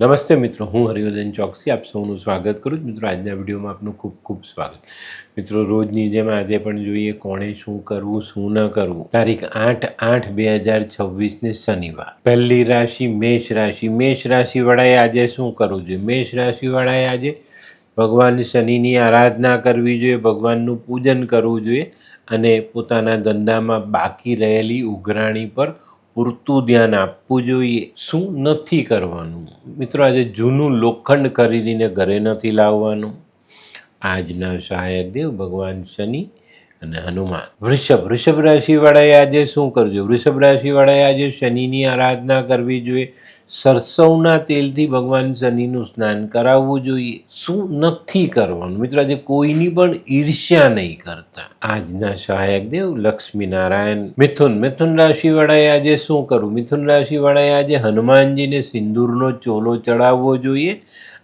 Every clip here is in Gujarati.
નમસ્તે મિત્રો, હું હરિવર્ધન ચોકસી આપ સૌનું સ્વાગત કરું છું. મિત્રો, આજના વિડીયોમાં આપનું ખૂબ ખૂબ સ્વાગત. મિત્રો, રોજની જેમ આજે પણ જોઈએ કોણે શું કરવું શું ન કરવું. તારીખ 8/8/2026 શનિવાર. પહેલી રાશિ મેષ રાશિ. મેષ રાશિવાળાએ આજે શું કરવું જોઈએ? મેષ રાશિવાળાએ આજે ભગવાન શનિની આરાધના કરવી જોઈએ, ભગવાનનું પૂજન કરવું જોઈએ અને પોતાના ધંધામાં બાકી રહેલી ઉઘરાણી પર પૂરતું ધ્યાન આપવું જોઈએ. શું નથી કરવાનું? મિત્રો, આજે જૂનું લોખંડ ખરીદીને ઘરે નથી લાવવાનું. આજના સહાયક દેવ ભગવાન શનિ અને હનુમાન. વૃષભ રાશિવાળાએ આજે શું કરવું જોઈએ? વૃષભ રાશિવાળાએ આજે શનિની આરાધના કરવી જોઈએ. સરસવના તેલથી ભગવાન શનિનું સ્નાન કરાવવું જોઈએ. શું નથી કરવાનું? મિત્રો, આજે કોઈની પણ ઈર્ષ્યા નહીં કરતા. આજના સહાયક દેવ લક્ષ્મી નારાયણ. મિથુન રાશિવાળાએ આજે શું કરવું? મિથુન રાશિવાળાએ આજે હનુમાનજીને સિંદૂરનો ચોલો ચડાવવો જોઈએ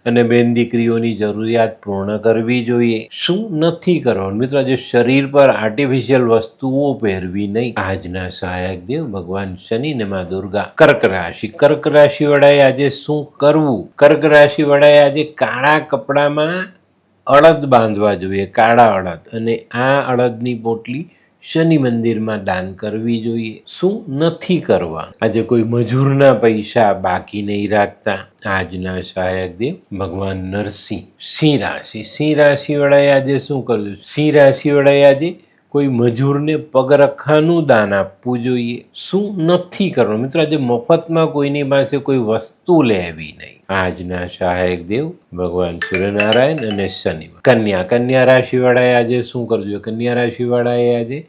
અને બેન દીકરીઓની જરૂરિયાત પૂર્ણ કરવી જોઈએ. શું નથી કરવાનું? મિત્રો, આજે શરીર પર આર્ટિફિશિયલ વસ્તુઓ પહેરવી નહીં. આજના સહાયક દેવ ભગવાન શનિ ને મા દુર્ગા. કર્ક રાશિવાળાએ આજે શું કરવું? કર્ક રાશિવાળાએ આજે કાળા કપડામાં અડદ બાંધવા જોઈએ, કાળા અડદ, અને આ અડદની પોટલી શનિ મંદિરમાં દાન કરવી જોઈએ. શું નથી કરવા? આજે કોઈ મજૂરના પૈસા બાકી નહીં રાખતા. આજના સહાયક દેવ ભગવાન નરસિંહ. સિંહ રાશિવાળાએ આજે શું કરવું? સિંહ રાશિવાળાએ આજે કોઈ મજૂરને પગરખાનું દાન આપવું જોઈએ. શું નથી કરવાનું? મિત્રો, આજે મફતમાં કોઈની પાસે કોઈ વસ્તુ લેવી નહીં. આજના સહાયક દેવ ભગવાન સૂર્યનારાયણ અને શનિ. કન્યા રાશિવાળાએ આજે શું કરવું જોઈએ? કન્યા રાશિવાળાએ આજે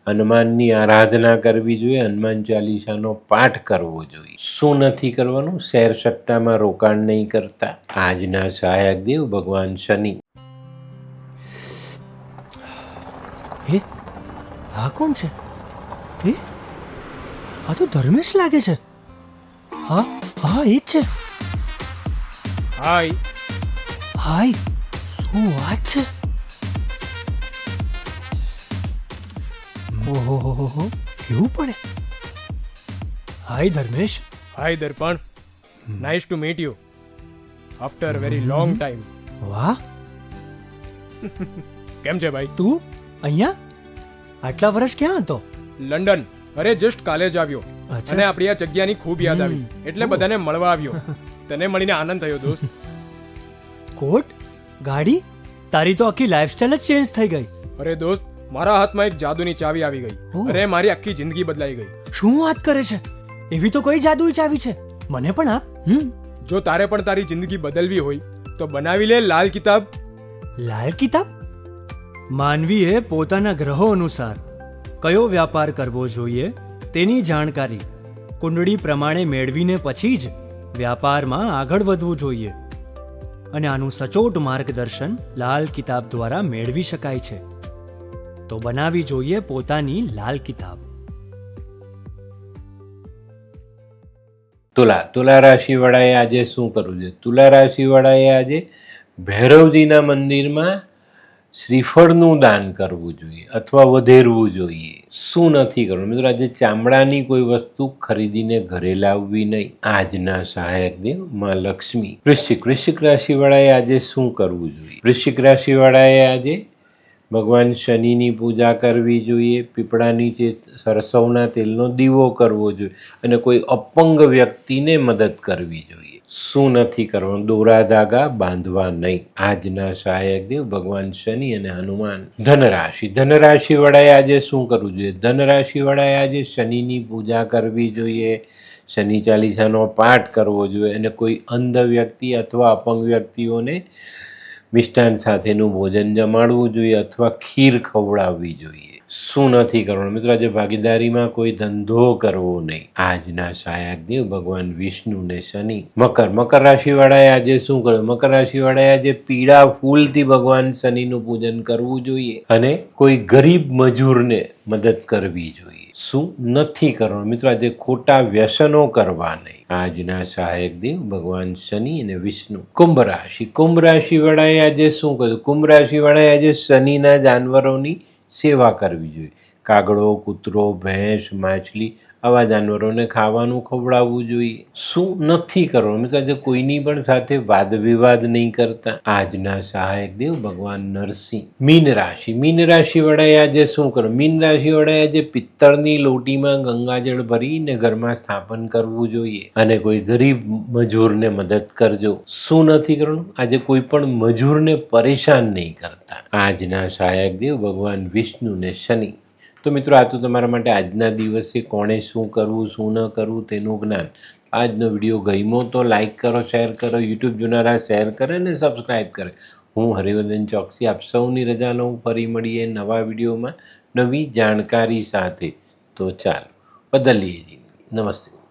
હનુમાનની આરાધના કરવી જોઈએ, હનુમાન ચાલીસાનો પાઠ કરવો જોઈએ. શું નથી કરવાનું? શેર સટ્ટામાં રોકાણ નહીં કરતા. આજના સહાયક દેવ ભગવાન શનિ. હે, આ કોણ છે? હે, આ તો ધર્મેશ લાગે છે. હા હા, એ જ છે. હાય. શું વાત છે? ઓહો, કેવું પડે? Hi Dharmesh. Hi Darpan. Nice to meet you after very long time. વાહ, કેમ છે ભાઈ? તું અહીંયા આટલા વર્ષ ક્યાં હતો? લંડન. અરે જસ્ટ કાલે જ આવ્યો અચ્છા. અને આપણી આ જગ્યાની ખૂબ યાદ આવી એટલે બધાને મળવા આવ્યો. તને મળીને આનંદ થયો દોસ્ત. કોટ, ગાડી, તારી તો આખી લાઈફસ્ટાઈલ જ ચેન્જ થઈ ગઈ. અરે દોસ્ત, મારા હાથમાં એક જાદુની ચાવી આવી ગઈ. ઓહ. અરે મારી આખી જિંદગી બદલાઈ ગઈ. શું વાત કરે છે? એવી તો કોઈ જાદુઈ ચાવી છે, મને પણ આપ. જો તારે પણ તારી જિંદગી બદલવી હોય તો બનાવી લે લાલ કિતાબ. લાલ કિતાબ? માનવીએ પોતાના ગ્રહો અનુસાર કયો વ્યાપાર કરવો જોઈએ તેની જાણકારી કુંડળી પ્રમાણે મેળવીને પછી જ વ્યાપારમાં આગળ વધવું જોઈએ, અને આનું સચોટ માર્ગદર્શન લાલ કિતાબ દ્વારા મેળવી શકાય છે. તો બનાવી જોઈએ પોતાની લાલ કિતાબ. તુલા રાશિવાળાએ આજે શું કરવું જોઈએ? તુલા રાશિવાળાએ આજે ભૈરવજીના મંદિરમાં શ્રીફળનું દાન કરવું જોઈએ અથવા વધેરવું જોઈએ. શું નથી કરવું? મિત્રો, આજે ચામડાની કોઈ વસ્તુ ખરીદીને ઘરે લાવવી નહીં. આજના સહાયક દેવ માં લક્ષ્મી. વૃશ્ચિક રાશિવાળાએ આજે શું કરવું જોઈએ? વૃશ્ચિક રાશિવાળાએ આજે ભગવાન શનિની પૂજા કરવી જોઈએ, પીપળા નીચે સરસવના તેલનો દીવો કરવો જોઈએ અને કોઈ અપંગ વ્યક્તિને મદદ કરવી જોઈએ. શું નથી કરવાનું? દોરા ધાગા બાંધવા નહીં. આજના સહાયક દેવ ભગવાન શનિ અને હનુમાન. ધનરાશિવાળાએ આજે શું કરવું જોઈએ? ધનરાશિવાળાએ આજે શનિની પૂજા કરવી જોઈએ, શનિ ચાલીસાનો પાઠ કરવો જોઈએ અને કોઈ અંધ વ્યક્તિ અથવા અપંગ વ્યક્તિઓને મિષ્ટાન સાથેનું ભોજન જમાડવું જોઈએ અથવા ખીર ખવડાવવી જોઈએ. શું નથી કરવાનું? મિત્રો, આજે ભાગીદારીમાં કોઈ ધંધો કરવો નહીં. આજના સહાયક દેવ ભગવાન વિષ્ણુ ને શનિ. મકર રાશિવાળાએ આજે શું કરવું? મકર રાશિવાળાએ આજે પીળા ફૂલથી ભગવાન શનિનું પૂજન કરવું જોઈએ અને કોઈ ગરીબ મજૂરને મદદ કરવી જોઈએ. શું નથી કરવાનું? મિત્રો, આજે ખોટા વ્યસનો કરવા નહીં. આજના સહાયક દેવ ભગવાન શનિ અને વિષ્ણુ. કુંભ રાશિવાળાએ આજે શું કર્યું? કુંભ રાશિવાળાએ આજે શનિના જાનવરોની સેવા કરવી જોઈએ, કાગડો, કૂતરો, ભેંસ, માછલી આવા જાનવરોને ખાવાનું ખવડાવવું જોઈએ. શું નથી કરવાનું? મિત્રો આજે કોઈની પણ સાથે વાદ વિવાદ નહીં કરતા. આજના સહાયક દેવ ભગવાન નરસિંહ. મીન રાશિવાળાએ આજે શું કરો? મીન રાશિવાળાએ આજે પિત્તળની લોટીમાં ગંગાજળ ભરીને ઘરમાં સ્થાપન કરવું જોઈએ અને કોઈ ગરીબ મજૂરને મદદ કરજો. શું નથી કરવાનું? આજે કોઈ પણ મજૂરને પરેશાન નહીં કરતા. આજના સહાયક દેવ ભગવાન વિષ્ણુ ને શનિ. તો મિત્રો આ તો તમારા માટે આજના દિવસે કોણે શું કરવું શું ન કરવું તેનું જ્ઞાન. આજનો વિડીયો ગમ્યો તો લાઈક કરો, શેર કરો, યુટ્યુબ જોનારા શેર કરે અને સબસ્ક્રાઈબ કરે. હું હરિવર્ધન ચોકસી આપ સૌની રજા લઉં. ફરી મળીએ નવા વિડીયોમાં નવી જાણકારી સાથે. તો ચાલો બદલીએ જિંદગી. નમસ્તે.